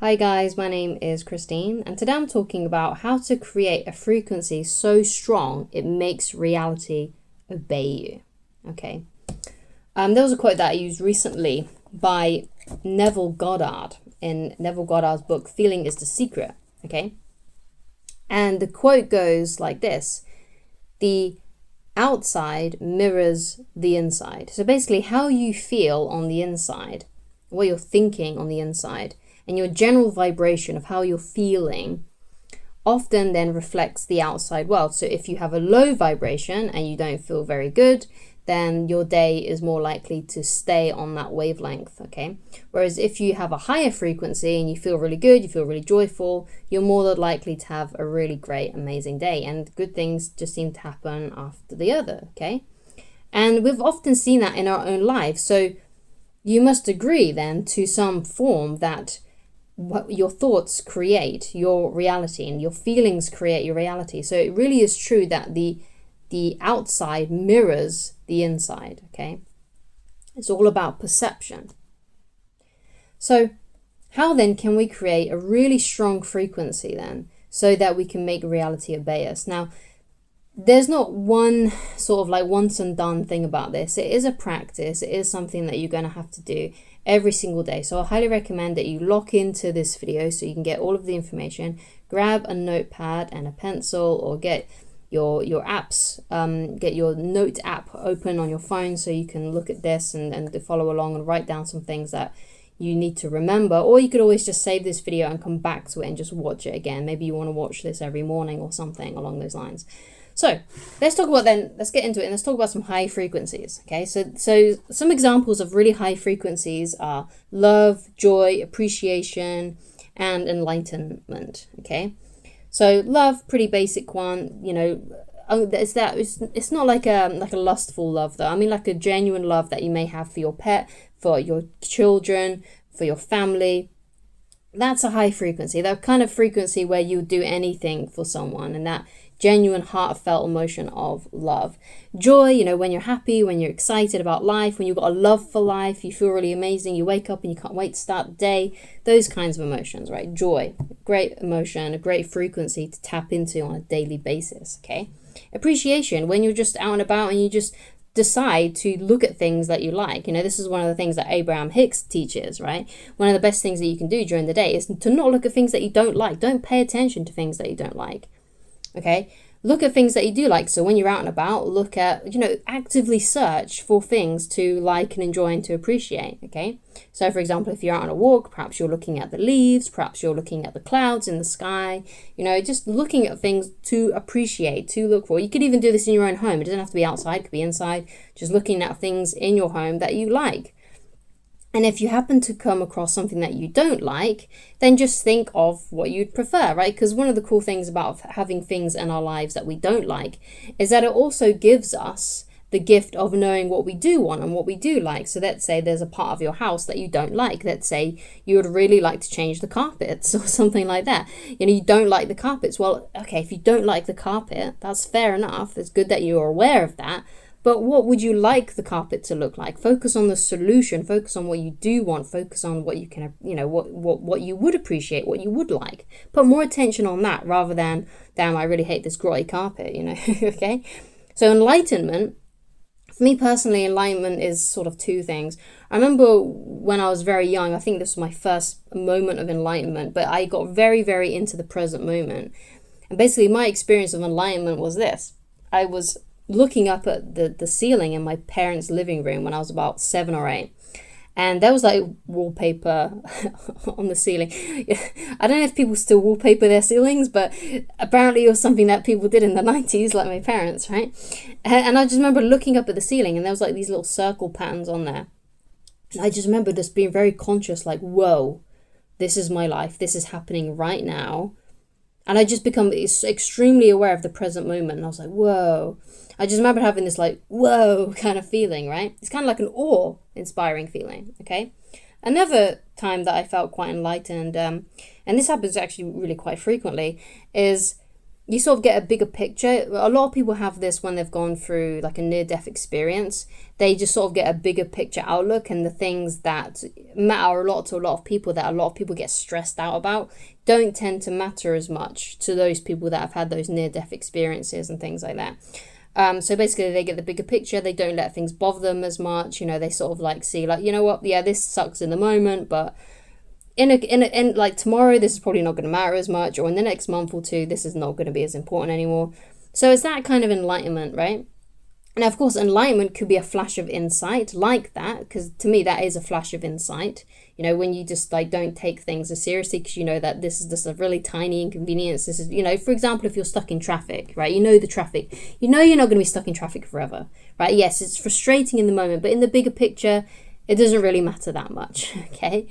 Hi guys, my name is Christine, and today I'm talking about how to create a frequency so strong it makes reality obey you. Okay. There was a quote that I used recently by Neville Goddard in Neville Goddard's book Feeling is the Secret. Okay. And the quote goes like this: the outside mirrors the inside. So basically, how you feel on the inside, what you're thinking on the inside, and your general vibration of how you're feeling often then reflects the outside world. So if you have a low vibration and you don't feel very good, then your day is more likely to stay on that wavelength, okay? Whereas if you have a higher frequency and you feel really good, you feel really joyful, you're more likely to have a really great, amazing day. And good things just seem to happen after the other, okay? And we've often seen that in our own lives. So you must agree then to some form that what your thoughts create your reality and your feelings create your reality. So it really is true that the outside mirrors the inside, okay? It's all about perception. So how then can we create a really strong frequency then so that we can make reality obey us? Now, there's not one sort of like once and done thing about this. It is a practice. It is something that you're going to have to do every single day. So I highly recommend that you lock into this video so you can get all of the information. Grab a notepad and a pencil, or get your apps, get your note app open on your phone so you can look at this and follow along and write down some things that you need to remember. Or you could always just save this video and come back to it and just watch it again. Maybe you want to watch this every morning or something along those lines. So let's get into it and let's talk about some high frequencies. Okay, so some examples of really high frequencies are love, joy, appreciation, and enlightenment. Okay, so love, pretty basic one. You know, it's not like a lustful love though. I mean, like a genuine love that you may have for your pet, for your children, for your family. That's a high frequency. That kind of frequency where you would do anything for someone, and that genuine heartfelt emotion of love. Joy, you know, when you're happy, when you're excited about life, when you've got a love for life, you feel really amazing, you wake up and you can't wait to start the day, those kinds of emotions, right? Joy, great emotion, a great frequency to tap into on a daily basis, okay? Appreciation, when you're just out and about and you just decide to look at things that you like. You know, this is one of the things that Abraham Hicks teaches, right? One of the best things that you can do during the day is to not look at things that you don't like. Don't pay attention to things that you don't like. Okay, look at things that you do like. So when you're out and about, look at, you know, actively search for things to like and enjoy and to appreciate. Okay, so for example, if you're out on a walk, perhaps you're looking at the leaves, perhaps you're looking at the clouds in the sky, you know, just looking at things to appreciate, to look for. You could even do this in your own home. It doesn't have to be outside, it could be inside, just looking at things in your home that you like. And if you happen to come across something that you don't like, then just think of what you'd prefer, right? Because one of the cool things about having things in our lives that we don't like is that it also gives us the gift of knowing what we do want and what we do like. So let's say there's a part of your house that you don't like. Let's say you would really like to change the carpets or something like that. You know, you don't like the carpets. Well, okay, if you don't like the carpet, that's fair enough. It's good that you're aware of that. But what would you like the carpet to look like? Focus on the solution, focus on what you do want, focus on what you can, you know, what you would appreciate, what you would like. Put more attention on that rather than, damn, I really hate this grotty carpet, you know, okay? So enlightenment, for me personally, enlightenment is sort of two things. I remember when I was very young, I think this was my first moment of enlightenment, but I got very, very into the present moment. And basically my experience of enlightenment was this. I was looking up at the ceiling in my parents' living room when I was about 7 or 8. And there was like wallpaper on the ceiling. I don't know if people still wallpaper their ceilings, but apparently it was something that people did in the 90s, like my parents, right? And I just remember looking up at the ceiling and there was like these little circle patterns on there. And I just remember just being very conscious, like, whoa, this is my life. This is happening right now. And I just become extremely aware of the present moment. And I was like, whoa. I just remember having this like, whoa kind of feeling, right? It's kind of like an awe-inspiring feeling, okay? Another time that I felt quite enlightened, and this happens actually really quite frequently, is you sort of get a bigger picture. A lot of people have this when they've gone through like a near-death experience. They just sort of get a bigger picture outlook, and the things that matter a lot to a lot of people, that a lot of people get stressed out about, don't tend to matter as much to those people that have had those near-death experiences and things like that. So basically they get the bigger picture. They don't let things bother them as much. You know, they sort of like see like, you know what, yeah, this sucks in the moment, but in like tomorrow, this is probably not going to matter as much, or in the next month or two, this is not going to be as important anymore. So it's that kind of enlightenment, right? And of course, enlightenment could be a flash of insight like that, because to me, that is a flash of insight. You know, when you just like don't take things as seriously because you know that this is just a really tiny inconvenience. This is, you know, for example, if you're stuck in traffic, right? You know the traffic. You know you're not going to be stuck in traffic forever, right? Yes, it's frustrating in the moment, but in the bigger picture, it doesn't really matter that much, okay?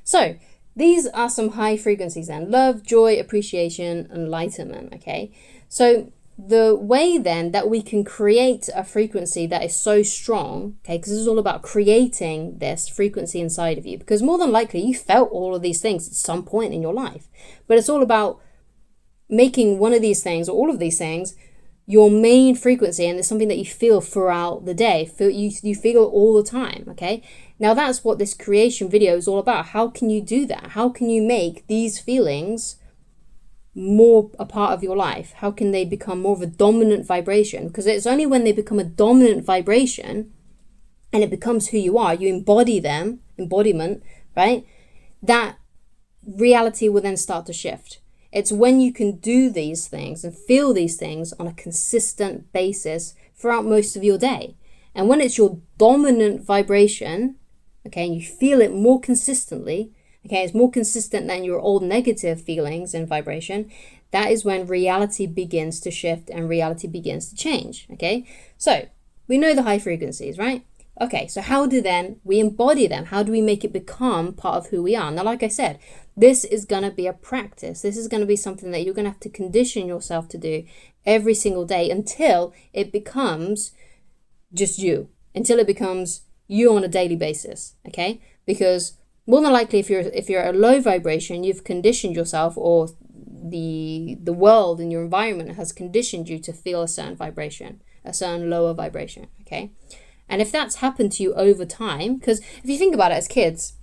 So these are some high frequencies then: love, joy, appreciation, enlightenment, okay? So the way then that we can create a frequency that is so strong, okay, because this is all about creating this frequency inside of you, because more than likely you felt all of these things at some point in your life, but it's all about making one of these things or all of these things your main frequency, and it's something that you feel throughout the day. You feel it all the time, okay? Now that's what this creation video is all about. How can you do that? How can you make these feelings more a part of your life? How can they become more of a dominant vibration? Because it's only when they become a dominant vibration and it becomes who you are, you embody them, embodiment, right? That reality will then start to shift. It's when you can do these things and feel these things on a consistent basis throughout most of your day. And when it's your dominant vibration, okay, and you feel it more consistently, okay, it's more consistent than your old negative feelings and vibration, that is when reality begins to shift and reality begins to change, okay? So we know the high frequencies, right? Okay, so how do then we embody them? How do we make it become part of who we are? Now, like I said, this is going to be a practice. This is going to be something that you're going to have to condition yourself to do every single day until it becomes just you, until it becomes you on a daily basis, okay? Because more than likely, if you're at a low vibration, you've conditioned yourself, or the world and your environment has conditioned you to feel a certain vibration, a certain lower vibration, okay? And if that's happened to you over time, because if you think about it as kids,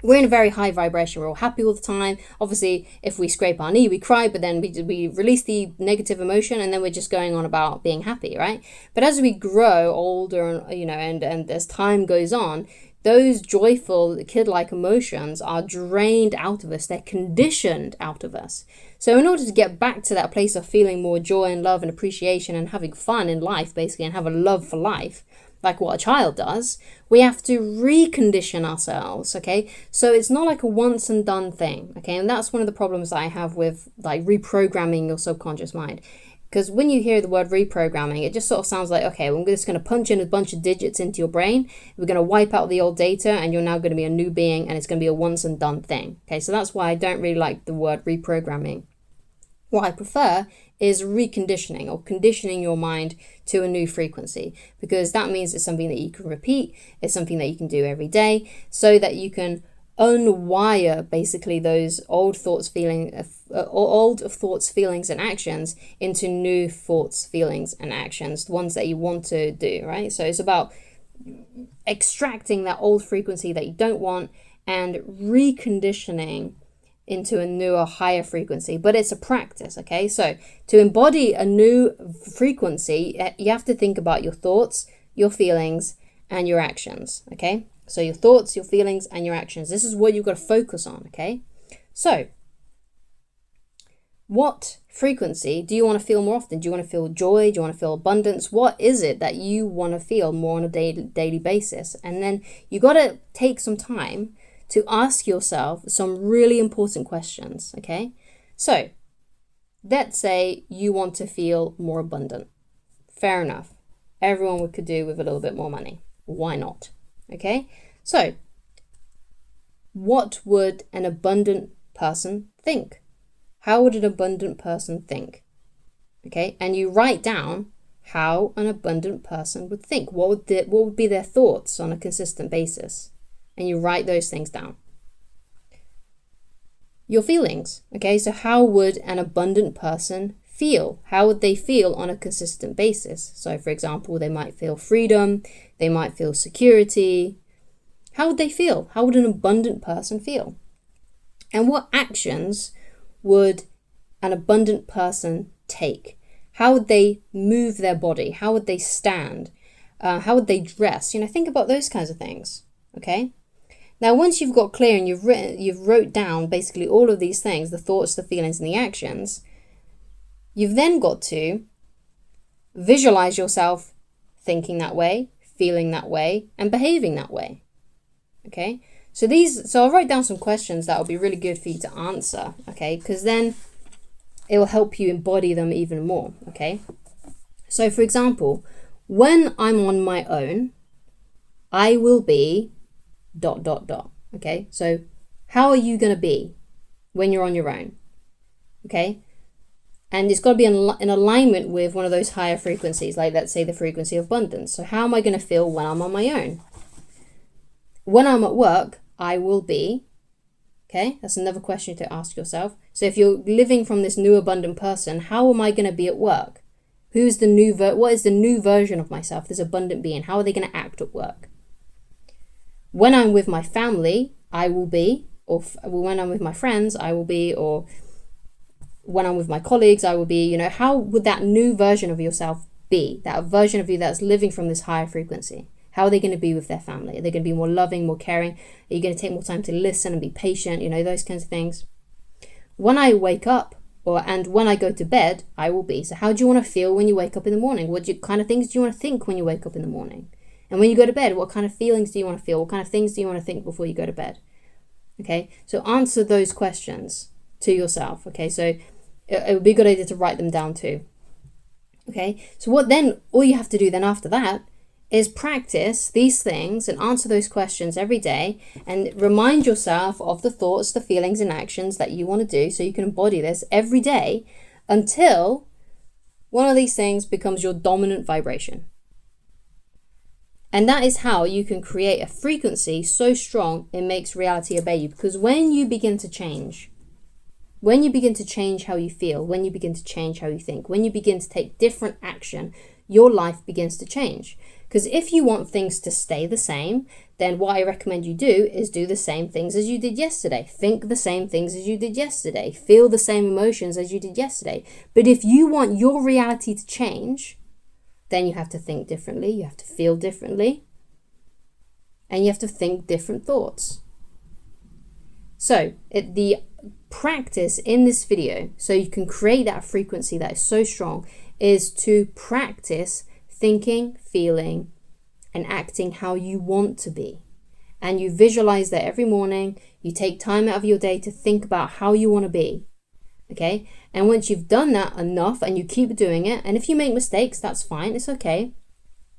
we're in a very high vibration. We're all happy all the time. Obviously, if we scrape our knee, we cry, but then we release the negative emotion, and then we're just going on about being happy, right? But as we grow older, you know, and as time goes on, those joyful kid-like emotions are drained out of us. They're conditioned out of us. So in order to get back to that place of feeling more joy and love and appreciation and having fun in life, basically, and have a love for life, like what a child does, we have to recondition ourselves, okay? So it's not like a once and done thing, okay? And that's one of the problems that I have with like reprogramming your subconscious mind. Because when you hear the word reprogramming, it just sort of sounds like, okay, we're just going to punch in a bunch of digits into your brain, we're going to wipe out the old data, and you're now going to be a new being, and it's going to be a once and done thing, okay? So that's why I don't really like the word reprogramming. What I prefer is reconditioning, or conditioning your mind to a new frequency, because that means it's something that you can repeat, it's something that you can do every day, so that you can unwire basically those old thoughts, feelings, and actions into new thoughts, feelings, and actions, the ones that you want to do, right? So it's about extracting that old frequency that you don't want and reconditioning into a newer, higher frequency. But it's a practice, okay? So to embody a new frequency, you have to think about your thoughts, your feelings, and your actions, okay? So your thoughts, your feelings, and your actions. This is what you've got to focus on, okay? So what frequency do you want to feel more often? Do you want to feel joy? Do you want to feel abundance? What is it that you want to feel more on a daily basis? And then you got to take some time to ask yourself some really important questions, okay? So let's say you want to feel more abundant. Fair enough. Everyone could do with a little bit more money. Why not? Okay? So what would an abundant person think? How would an abundant person think? Okay? And you write down how an abundant person would think. What would be their thoughts on a consistent basis? And you write those things down. Your feelings, okay? So how would an abundant person feel? How would they feel on a consistent basis? So, for example, they might feel freedom, they might feel security. How would they feel? How would an abundant person feel? And what actions would an abundant person take? How would they move their body? How would they stand? How would they dress? Think about those kinds of things, okay? Now, once you've got clear and you've wrote down basically all of these things, the thoughts, the feelings, and the actions, you've then got to visualize yourself thinking that way, feeling that way, and behaving that way, okay? So I'll write down some questions that will be really good for you to answer, okay? Because then it will help you embody them even more, okay? So, for example, when I'm on my own, I will be ... Okay, so how are you going to be when you're on your own? Okay, and it's got to be in alignment with one of those higher frequencies, like let's say the frequency of abundance. So how am I going to feel when I'm on my own? When I'm at work, I will be... Okay, that's another question to ask yourself. So if you're living from this new abundant person, how am I going to be at work? What is the new version of myself, this abundant being? How are they going to act at work? When I'm with my family, I will be, or when I'm with my friends, I will be, or when I'm with my colleagues, I will be. How would that new version of yourself be? That version of you that's living from this higher frequency. How are they going to be with their family? Are they going to be more loving, more caring? Are you going to take more time to listen and be patient? Those kinds of things. When I wake up, and when I go to bed, I will be. So how do you want to feel when you wake up in the morning? What kind of things do you want to think when you wake up in the morning? And when you go to bed, what kind of feelings do you want to feel? What kind of things do you want to think before you go to bed? Okay, so answer those questions to yourself. Okay, so it would be a good idea to write them down too. Okay, so all you have to do then after that is practice these things and answer those questions every day and remind yourself of the thoughts, the feelings, and actions that you want to do so you can embody this every day until one of these things becomes your dominant vibration. And that is how you can create a frequency so strong it makes reality obey you. Because when you begin to change how you feel, when you begin to change how you think, when you begin to take different action, your life begins to change. Because if you want things to stay the same, then what I recommend you do is do the same things as you did yesterday. Think the same things as you did yesterday. Feel the same emotions as you did yesterday. But if you want your reality to change, then you have to think differently, you have to feel differently, and you have to think different thoughts. So the practice in this video, so you can create that frequency that is so strong, is to practice thinking, feeling, and acting how you want to be. And you visualize that every morning, you take time out of your day to think about how you want to be. Okay, and once you've done that enough and you keep doing it, and if you make mistakes, that's fine, it's okay.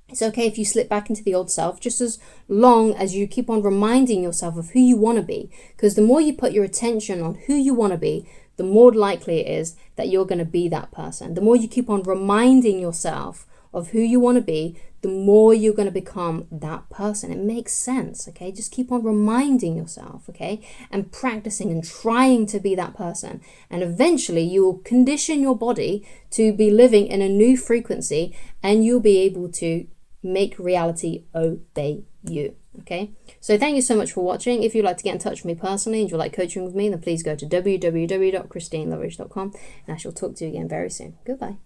It's okay if you slip back into the old self, just as long as you keep on reminding yourself of who you want to be. Because the more you put your attention on who you want to be, the more likely it is that you're going to be that person. The more you keep on reminding yourself of who you want to be, the more you're going to become that person. It makes sense, okay? Just keep on reminding yourself, okay? And practicing and trying to be that person. And eventually you will condition your body to be living in a new frequency, and you'll be able to make reality obey you, okay? So thank you so much for watching. If you'd like to get in touch with me personally and you'd like coaching with me, then please go to www.christineloveridge.com, and I shall talk to you again very soon. Goodbye.